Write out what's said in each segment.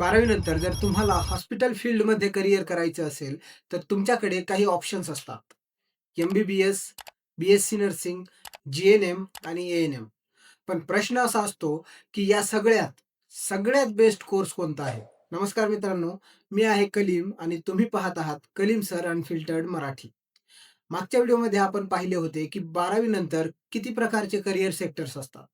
12वी नंतर जर तुम्हाला हॉस्पिटल फील्डमध्ये करियर करायचं असेल, तर तुमच्याकडे काही ऑप्शन्स असतात. एम-बी-बी-एस, बी-एस-सी नर्सिंग, जी-एन-एम आणि ए-एन-एम. पण प्रश्न असा असतो, की या सगळ्यात बेस्ट कोर्स कोणता आहे? नमस्कार मित्रांनो, मी आहे कलीम आणि तुम्ही पाहत आहात कलीम सर अनफिल्टर्ड मराठी. मागच्या व्हिडिओमध्ये आपण पाहिले होते, की 12वी नंतर किती प्रकारचे करियर सेक्टर्स असतात.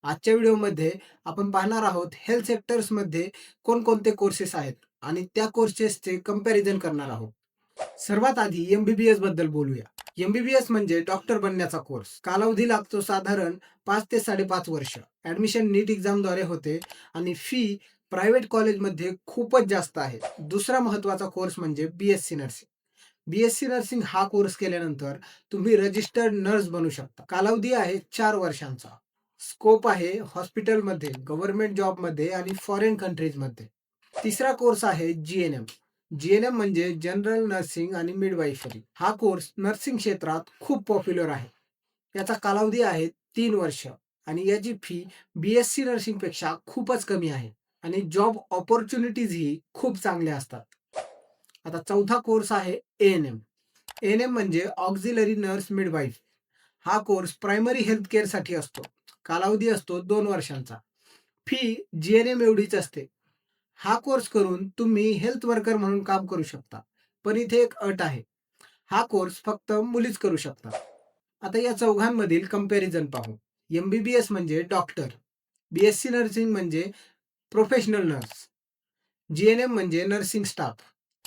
आजच्या व्हिडिओमध्ये आपण पाहणार आहोत हेल्थ सेक्टर्समध्ये कोणकोणते कोर्सेस आहेत आणि त्या कोर्सेसचे कंपॅरिझन करणार आहोत. सर्वात आधी एम-बी-बी-एस बद्दल बोलूया. एम-बी-बी-एस म्हणजे डॉक्टर बनण्याचा कोर्स. कालावधी लागतो साधारण 5 ते 5.5 वर्ष. ॲडमिशन नीट एक्झामद्वारे होते आणि फी प्रायव्हेट कॉलेजमध्ये खूपच जास्त आहे. दुसरा महत्त्वाचा कोर्स म्हणजे बी-एस-सी नर्सिंग. बी-एस-सी नर्सिंग हा कोर्स केल्यानंतर तुम्ही रजिस्टर्ड नर्स बनू शकता. कालावधी आहे 4 वर्षांचा. स्कोप आहे हॉस्पिटलमध्ये, गव्हर्नमेंट जॉबमध्ये आणि फॉरेन कंट्रीजमध्ये. तिसरा कोर्स आहे जी-एन-एम. जी-एन-एम म्हणजे जनरल नर्सिंग आणि मिडवाईफरी. हा कोर्स नर्सिंग क्षेत्रात खूप पॉप्युलर आहे. याचा कालावधी आहे 3 वर्ष आणि याची फी बी-एस-सी नर्सिंगपेक्षा खूपच कमी आहे आणि जॉब अपॉर्च्युनिटीजही खूप चांगल्या असतात. आता चौथा कोर्स आहे ए-एन-एम. ए-एन-एम म्हणजे ऑक्झिलरी नर्स मिडवाईफ. हा कोर्स प्रायमरी हेल्थ केअरसाठी असतो. कालावधी असतो 2 वर्षांचा. फी जी-एन-एम एवढीच असते. हा कोर्स करून तुम्ही हेल्थ वर्कर म्हणून काम करू शकता. पण इथे एक अट आहे. हा कोर्स फक्त मुलीच करू शकतात. आता या चौघांमधील कंपॅरिझन पाहू. एम-बी-बी-एस म्हणजे डॉक्टर, बी-एस-सी नर्सिंग म्हणजे प्रोफेशनल नर्स, जी-एन-एम म्हणजे नर्सिंग स्टाफ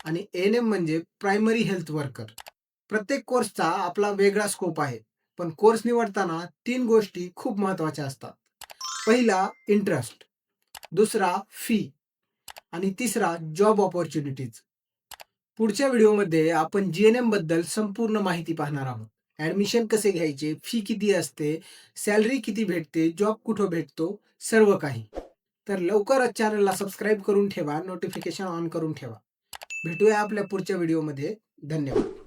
आणि ए-एन-एम म्हणजे प्रायमरी हेल्थ वर्कर. प्रत्येक कोर्सचा आपला वेगळा स्कोप आहे. पण कोर्स निवडताना 3 गोष्टी खूप महत्त्वाच्या असतात. पहिला इंटरेस्ट, दुसरा फी आणि तिसरा जॉब अपॉर्च्युनिटीज. पुढच्या व्हिडिओमध्ये आपण जी-एन-एम बद्दल संपूर्ण माहिती पाहणार आहोत. ॲडमिशन कसे घ्यायचे, फी किती असते, सॅलरी किती भेटते, जॉब कुठं भेटतो, सर्व काही. तर लवकरच चॅनलला सबस्क्राईब करून ठेवा, नोटिफिकेशन ऑन करून ठेवा. भेटूया आपल्या पुढच्या व्हिडिओमध्ये. धन्यवाद.